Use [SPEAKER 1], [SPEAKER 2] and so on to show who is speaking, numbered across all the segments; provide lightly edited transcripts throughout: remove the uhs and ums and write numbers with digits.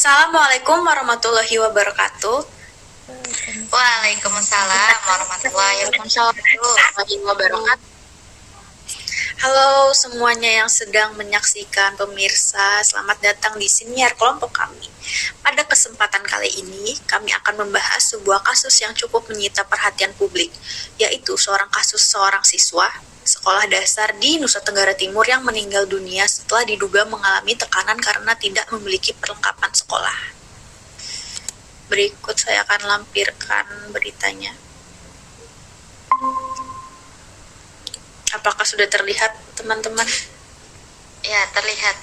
[SPEAKER 1] Assalamualaikum warahmatullahi wabarakatuh.
[SPEAKER 2] Waalaikumsalam warahmatullahi wabarakatuh.
[SPEAKER 1] Halo semuanya yang sedang menyaksikan pemirsa, selamat datang di siniar kelompok kami. Pada kesempatan kali ini, kami akan membahas sebuah kasus yang cukup menyita perhatian publik, yaitu seorang siswa sekolah dasar di Nusa Tenggara Timur yang meninggal dunia setelah diduga mengalami tekanan karena tidak memiliki perlengkapan sekolah. Berikut saya akan lampirkan beritanya. Apakah sudah terlihat, teman-teman?
[SPEAKER 2] Ya, terlihat.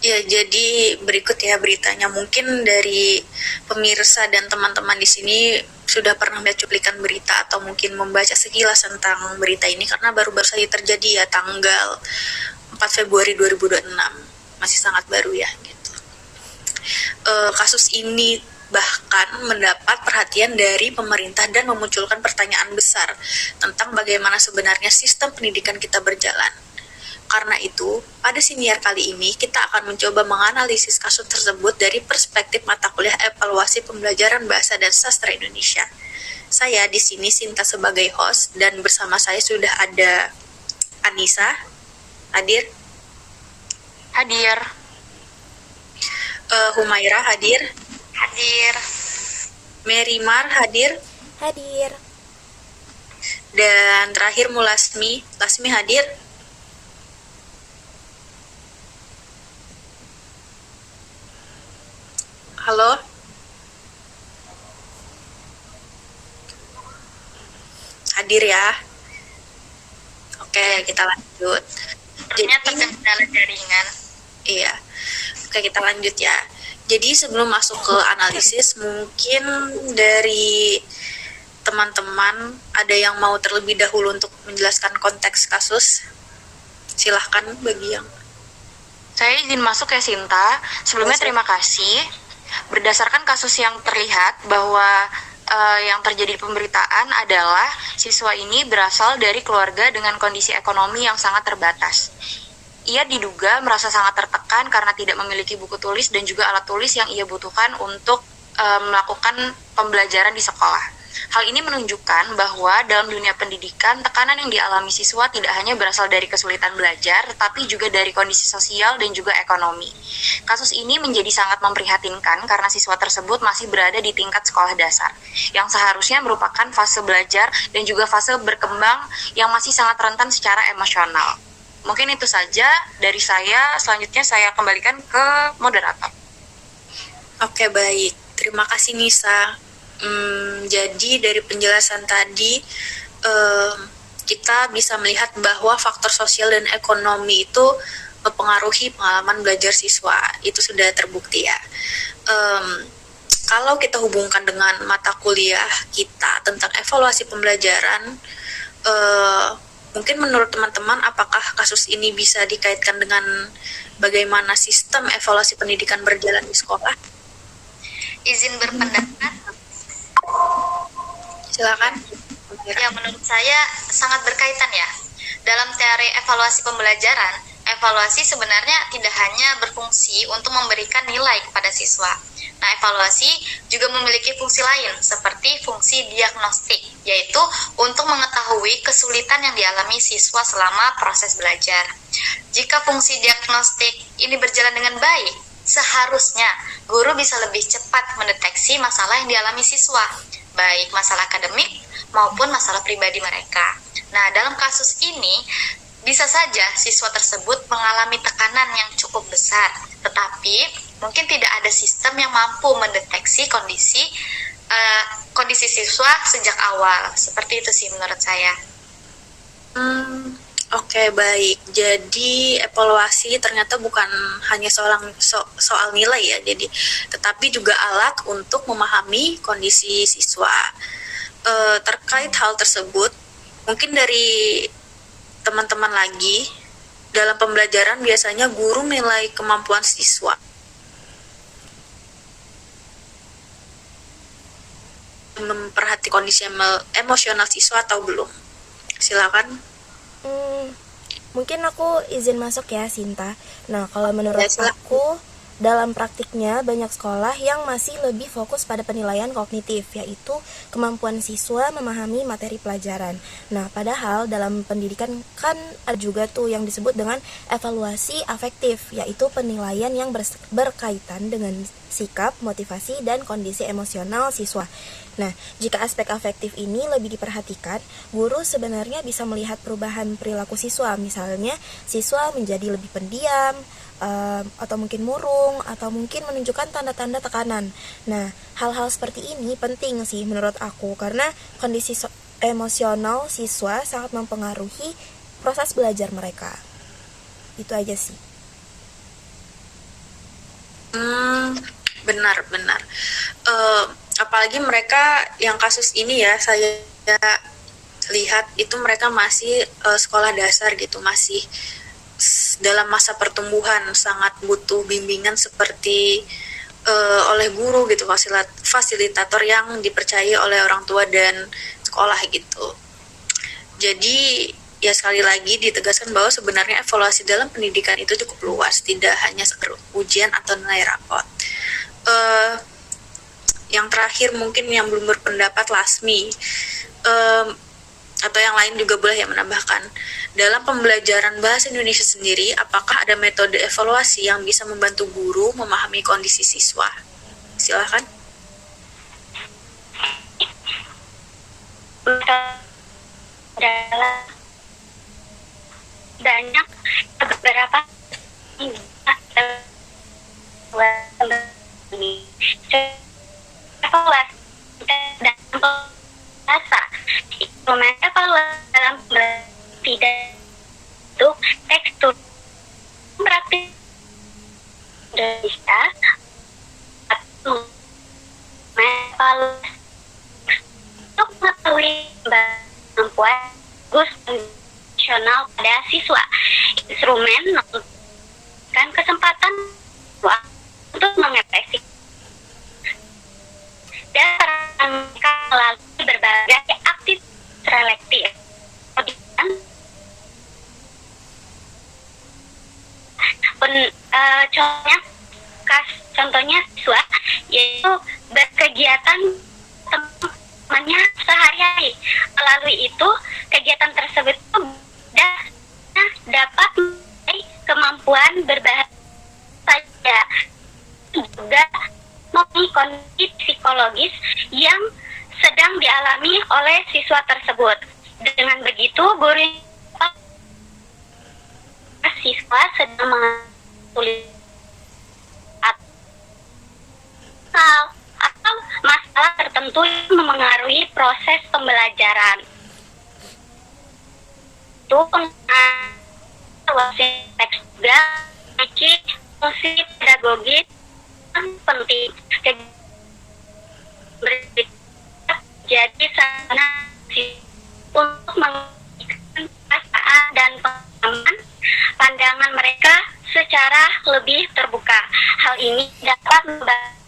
[SPEAKER 1] Ya, jadi berikut ya beritanya. Mungkin dari pemirsa dan teman-teman di sini sudah pernah melihat cuplikan berita atau mungkin membaca sekilas tentang berita ini karena baru-baru saja terjadi ya tanggal 4 Februari 2026. Masih sangat baru ya gitu. Kasus ini bahkan mendapat perhatian dari pemerintah dan memunculkan pertanyaan besar tentang bagaimana sebenarnya sistem pendidikan kita berjalan. Karena itu, pada siniar kali ini kita akan mencoba menganalisis kasus tersebut dari perspektif mata kuliah evaluasi pembelajaran bahasa dan sastra Indonesia. Saya di sini Sinta sebagai host dan bersama saya sudah ada Anissa, hadir. Humaira hadir. Merimar hadir. Dan terakhir Lasmi hadir. Halo. Hadir ya. Oke, kita lanjut.
[SPEAKER 2] Ternyata terkendala jaringan.
[SPEAKER 1] Iya. Oke, kita lanjut ya. Jadi sebelum masuk ke analisis, mungkin dari teman-teman ada yang mau terlebih dahulu untuk menjelaskan konteks kasus? Silahkan bagi yang...
[SPEAKER 2] Saya izin masuk ya Sinta. Sebelumnya terima kasih. Berdasarkan kasus yang terlihat bahwa yang terjadi di pemberitaan adalah siswa ini berasal dari keluarga dengan kondisi ekonomi yang sangat terbatas. Ia diduga merasa sangat tertekan karena tidak memiliki buku tulis dan juga alat tulis yang ia butuhkan untuk melakukan pembelajaran di sekolah. Hal ini menunjukkan bahwa dalam dunia pendidikan, tekanan yang dialami siswa tidak hanya berasal dari kesulitan belajar, tetapi juga dari kondisi sosial dan juga ekonomi. Kasus ini menjadi sangat memprihatinkan karena siswa tersebut masih berada di tingkat sekolah dasar, yang seharusnya merupakan fase belajar dan juga fase berkembang yang masih sangat rentan secara emosional. Mungkin itu saja dari saya, selanjutnya saya kembalikan ke moderator.
[SPEAKER 1] Oke, baik. Terima kasih Nisa. Jadi dari penjelasan tadi kita bisa melihat bahwa faktor sosial dan ekonomi itu mempengaruhi pengalaman belajar siswa. Itu sudah terbukti ya. Kalau kita hubungkan dengan mata kuliah kita tentang evaluasi pembelajaran, mungkin menurut teman-teman apakah kasus ini bisa dikaitkan dengan bagaimana sistem evaluasi pendidikan berjalan di sekolah?
[SPEAKER 2] Izin berpendapat.
[SPEAKER 1] Silakan.
[SPEAKER 2] Ya, menurut saya sangat berkaitan ya. Dalam teori evaluasi pembelajaran, evaluasi sebenarnya tidak hanya berfungsi untuk memberikan nilai kepada siswa. Nah, evaluasi juga memiliki fungsi lain, seperti fungsi diagnostik, yaitu untuk mengetahui kesulitan yang dialami siswa selama proses belajar. Jika fungsi diagnostik ini berjalan dengan baik, seharusnya guru bisa lebih cepat mendeteksi masalah yang dialami siswa, baik masalah akademik maupun masalah pribadi mereka. Nah, dalam kasus ini, bisa saja siswa tersebut mengalami tekanan yang cukup besar, tetapi mungkin tidak ada sistem yang mampu mendeteksi kondisi siswa sejak awal. Seperti itu sih menurut saya.
[SPEAKER 1] Oke, baik. Jadi evaluasi ternyata bukan hanya soal nilai ya, jadi tetapi juga alat untuk memahami kondisi siswa. Terkait hal tersebut, mungkin dari teman-teman lagi, dalam pembelajaran biasanya guru menilai kemampuan siswa. Memperhati kondisi emosional siswa atau belum? Silakan.
[SPEAKER 3] Mungkin aku izin masuk ya, Sinta. Nah, kalau menurut aku dalam praktiknya, banyak sekolah yang masih lebih fokus pada penilaian kognitif, yaitu kemampuan siswa memahami materi pelajaran. Nah, padahal dalam pendidikan kan ada juga tuh yang disebut dengan evaluasi afektif, yaitu penilaian yang berkaitan dengan sikap, motivasi, dan kondisi emosional siswa. Nah, jika aspek afektif ini lebih diperhatikan, guru sebenarnya bisa melihat perubahan perilaku siswa. Misalnya, siswa menjadi lebih pendiam, atau mungkin murung, atau mungkin menunjukkan tanda-tanda tekanan. Nah, hal-hal seperti ini penting sih menurut aku, karena kondisi emosional siswa sangat mempengaruhi proses belajar mereka. Itu aja sih.
[SPEAKER 1] Benar-benar. Apalagi mereka yang kasus ini ya, saya lihat itu mereka masih sekolah dasar gitu, masih dalam masa pertumbuhan, sangat butuh bimbingan seperti oleh guru gitu, fasilitator yang dipercaya oleh orang tua dan sekolah gitu. Jadi ya sekali lagi ditegaskan bahwa sebenarnya evaluasi dalam pendidikan itu cukup luas, tidak hanya sekedar ujian atau nilai rapot. Yang terakhir mungkin yang belum berpendapat Lasmi, atau yang lain juga boleh yang menambahkan. Dalam pembelajaran bahasa Indonesia sendiri, apakah ada metode evaluasi yang bisa membantu guru memahami kondisi siswa? Silakan.
[SPEAKER 4] Banyak beberapa evaluasi dan bahasa instrumen evaluasi dalam tidak untuk tekstur praktis Indonesia atau evaluasi untuk mengetahui kemampuan fungsional pada siswa. Instrumen memberikan kesempatan untuk mengekspresi dan mereka melalui berbagai aktivitas selektif. Contohnya siswa yaitu berkegiatan temannya sehari-hari. Melalui itu kegiatan tersebut dapat kemampuan berbahasa saja, juga memiliki kondisi psikologis yang sedang dialami oleh siswa tersebut. Dengan begitu, guru siswa sedang mengalami atau masalah tertentu yang memengaruhi proses pembelajaran. Itu evaluasi teks juga memiliki fungsi pedagogis yang penting. Jadi sana untuk memberikan perasaan dan pengalaman pandangan mereka secara lebih terbuka. Hal ini dapat membantu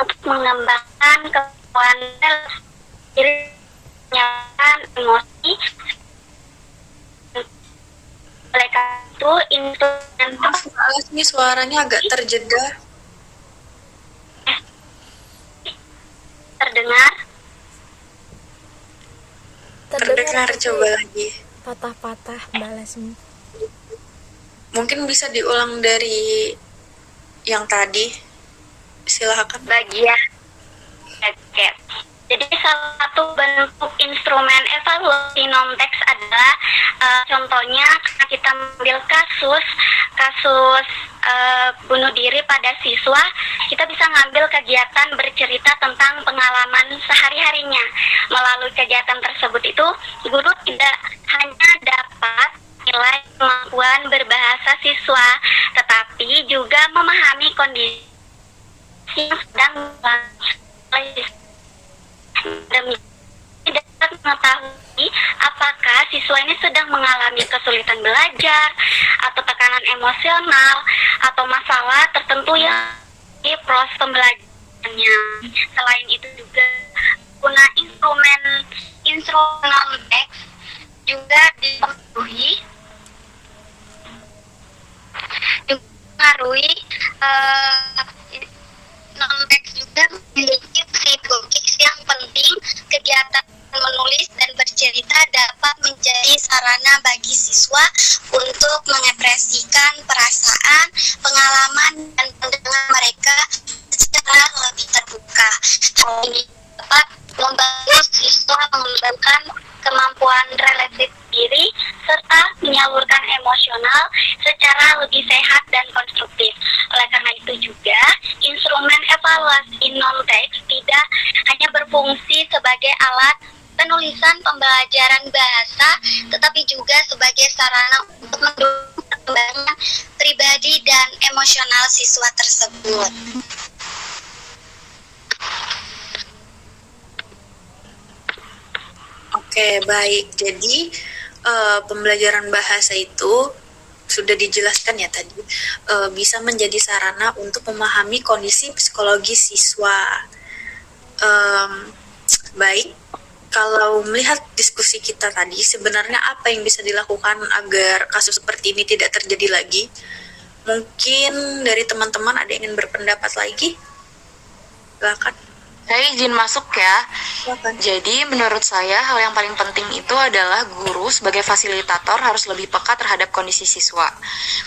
[SPEAKER 4] untuk mengembangkan kemampuan diri, emosi. Mereka itu instrumen.
[SPEAKER 1] Ini suaranya agak terjeda. Terdengar coba lagi.
[SPEAKER 3] Patah-patah balasmu.
[SPEAKER 1] Mungkin bisa diulang dari yang tadi. Silakan.
[SPEAKER 4] Bagian target. Jadi salah satu bentuk instrumen evaluasi non-teks adalah contohnya kita ambil kasus bunuh diri pada siswa, kita bisa ngambil kegiatan bercerita tentang pengalaman sehari-harinya. Melalui kegiatan tersebut itu, guru tidak hanya dapat nilai kemampuan berbahasa siswa, tetapi juga memahami kondisi yang sedang demi dapat mengetahui apakah siswa ini sedang mengalami kesulitan belajar atau tekanan emosional atau masalah tertentu yang di proses pembelajarannya. Selain itu juga guna instrumental teks juga dipengaruhi non-teks juga memiliki psikologis yang penting. Kegiatan menulis dan bercerita dapat menjadi sarana bagi siswa untuk mengekspresikan perasaan, pengalaman, dan pandangan mereka secara lebih terbuka. Hal ini dapat membantu siswa mengembangkan kemampuan refleksi diri serta menyalurkan emosional secara lebih sehat dan konstruktif. Oleh karena itu juga, instrumen evaluasi non-teks tidak hanya berfungsi sebagai alat penulisan pembelajaran bahasa, tetapi juga sebagai sarana untuk mendukung perkembangan pribadi dan emosional siswa tersebut.
[SPEAKER 1] Oke, baik. Jadi pembelajaran bahasa itu sudah dijelaskan ya tadi, bisa menjadi sarana untuk memahami kondisi psikologis siswa. Baik, kalau melihat diskusi kita tadi, sebenarnya apa yang bisa dilakukan agar kasus seperti ini tidak terjadi lagi? Mungkin dari teman-teman ada yang ingin berpendapat lagi? Silakan.
[SPEAKER 2] Saya izin masuk ya.
[SPEAKER 1] Silakan.
[SPEAKER 2] Jadi menurut saya hal yang paling penting itu adalah guru sebagai fasilitator harus lebih peka terhadap kondisi siswa.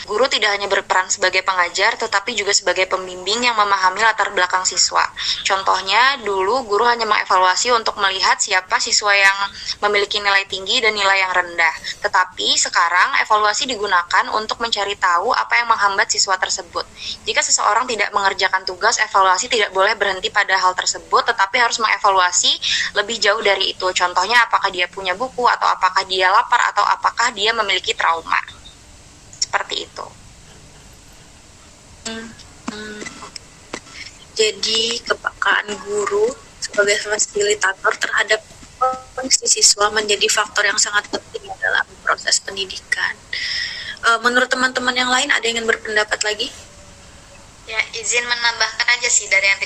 [SPEAKER 2] Guru tidak hanya berperan sebagai pengajar tetapi juga sebagai pembimbing yang memahami latar belakang siswa. Contohnya dulu guru hanya mengevaluasi untuk melihat siapa siswa yang memiliki nilai tinggi dan nilai yang rendah. Tetapi sekarang evaluasi digunakan untuk mencari tahu apa yang menghambat siswa tersebut. Jika seseorang tidak mengerjakan tugas, evaluasi tidak boleh berhenti pada hal tersebut, tetapi harus mengevaluasi lebih jauh dari itu. Contohnya apakah dia punya buku, atau apakah dia lapar, atau apakah dia memiliki trauma. Seperti itu.
[SPEAKER 1] Jadi kepekaan guru sebagai fasilitator terhadap kondisi siswa menjadi faktor yang sangat penting dalam proses pendidikan. Menurut teman-teman yang lain ada yang ingin berpendapat lagi?
[SPEAKER 5] Ya, izin menambahkan aja sih dari yang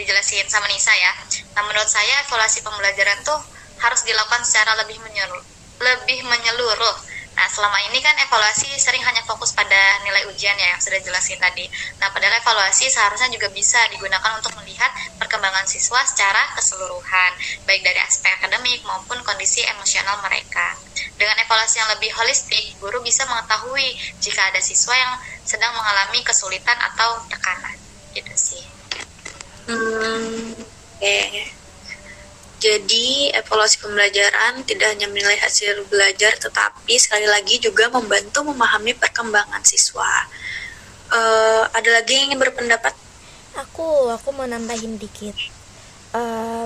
[SPEAKER 5] dijelasin sama Nisa ya. Nah, menurut saya evaluasi pembelajaran tuh harus dilakukan secara lebih menyeluruh. Nah, selama ini kan evaluasi sering hanya fokus pada nilai ujian ya yang sudah jelasin tadi. Nah, padahal evaluasi seharusnya juga bisa digunakan untuk melihat perkembangan siswa secara keseluruhan, baik dari aspek akademik maupun kondisi emosional mereka. Dengan evaluasi yang lebih holistik, guru bisa mengetahui jika ada siswa yang sedang mengalami kesulitan atau tekanan. Gitu sih.
[SPEAKER 1] Oke. Jadi evaluasi pembelajaran tidak hanya menilai hasil belajar, tetapi sekali lagi juga membantu memahami perkembangan siswa. Ada lagi yang ingin berpendapat?
[SPEAKER 3] Aku mau nambahin dikit.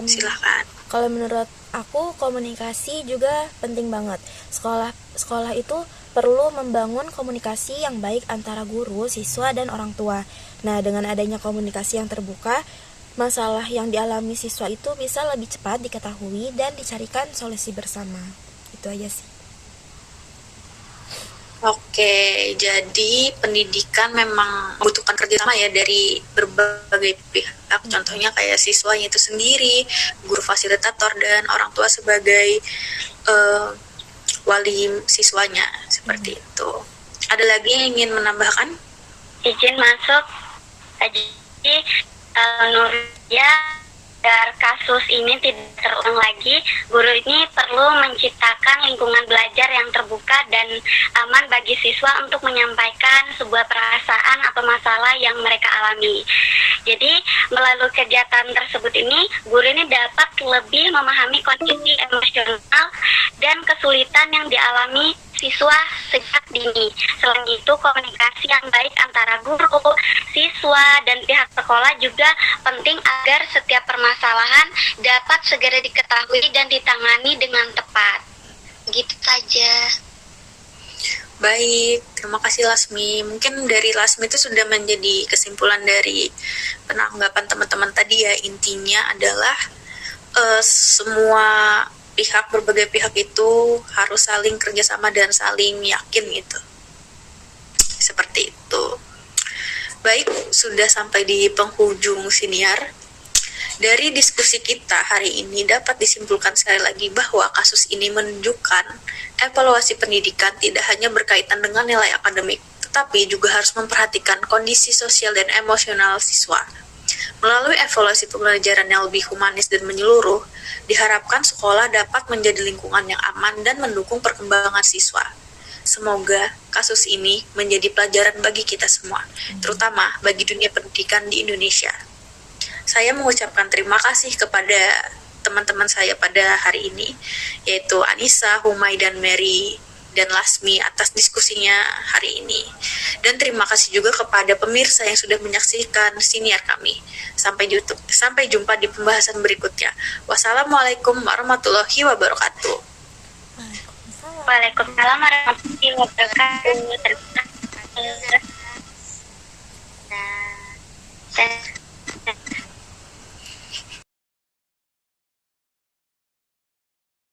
[SPEAKER 1] Silahkan.
[SPEAKER 3] Kalau menurut aku komunikasi juga penting banget. Sekolah itu perlu membangun komunikasi yang baik antara guru, siswa, dan orang tua. Nah, dengan adanya komunikasi yang terbuka, masalah yang dialami siswa itu bisa lebih cepat diketahui dan dicarikan solusi bersama. Itu aja sih.
[SPEAKER 1] Oke, jadi pendidikan memang membutuhkan kerjasama ya dari berbagai pihak. Contohnya kayak siswanya itu sendiri, guru fasilitator, dan orang tua sebagai wali siswanya, seperti itu. Ada lagi yang ingin menambahkan?
[SPEAKER 4] Izin masuk. Jadi menurut dia, agar kasus ini tidak terulang lagi, guru ini perlu menciptakan lingkungan belajar yang terbuka dan aman bagi siswa untuk menyampaikan sebuah perasaan atau masalah yang mereka alami. Jadi, melalui kegiatan tersebut ini, guru ini dapat lebih memahami kondisi emosional dan kesulitan yang dialami siswa sejak dini. Selain itu, komunikasi yang baik antara guru, siswa, dan pihak sekolah juga penting agar setiap permasalahan dapat segera diketahui dan ditangani dengan tepat. Gitu saja.
[SPEAKER 1] Baik, terima kasih Lasmi. Mungkin dari Lasmi itu sudah menjadi kesimpulan dari penanggapan teman-teman tadi ya. Intinya adalah semua berbagai pihak itu harus saling kerjasama dan saling yakin gitu. Seperti itu. Baik, sudah sampai di penghujung siniar. Dari diskusi kita hari ini dapat disimpulkan sekali lagi bahwa kasus ini menunjukkan evaluasi pendidikan tidak hanya berkaitan dengan nilai akademik, tetapi juga harus memperhatikan kondisi sosial dan emosional siswa. Melalui evaluasi pembelajaran yang lebih humanis dan menyeluruh, diharapkan sekolah dapat menjadi lingkungan yang aman dan mendukung perkembangan siswa. Semoga kasus ini menjadi pelajaran bagi kita semua, terutama bagi dunia pendidikan di Indonesia. Saya mengucapkan terima kasih kepada teman-teman saya pada hari ini, yaitu Anissa, Humay, dan Mary, dan Lasmi atas diskusinya hari ini. Dan terima kasih juga kepada pemirsa yang sudah menyaksikan siniar kami. Sampai jumpa di pembahasan berikutnya. Wassalamualaikum warahmatullahi wabarakatuh.
[SPEAKER 4] Waalaikumsalam warahmatullahi wabarakatuh. Terima kasih.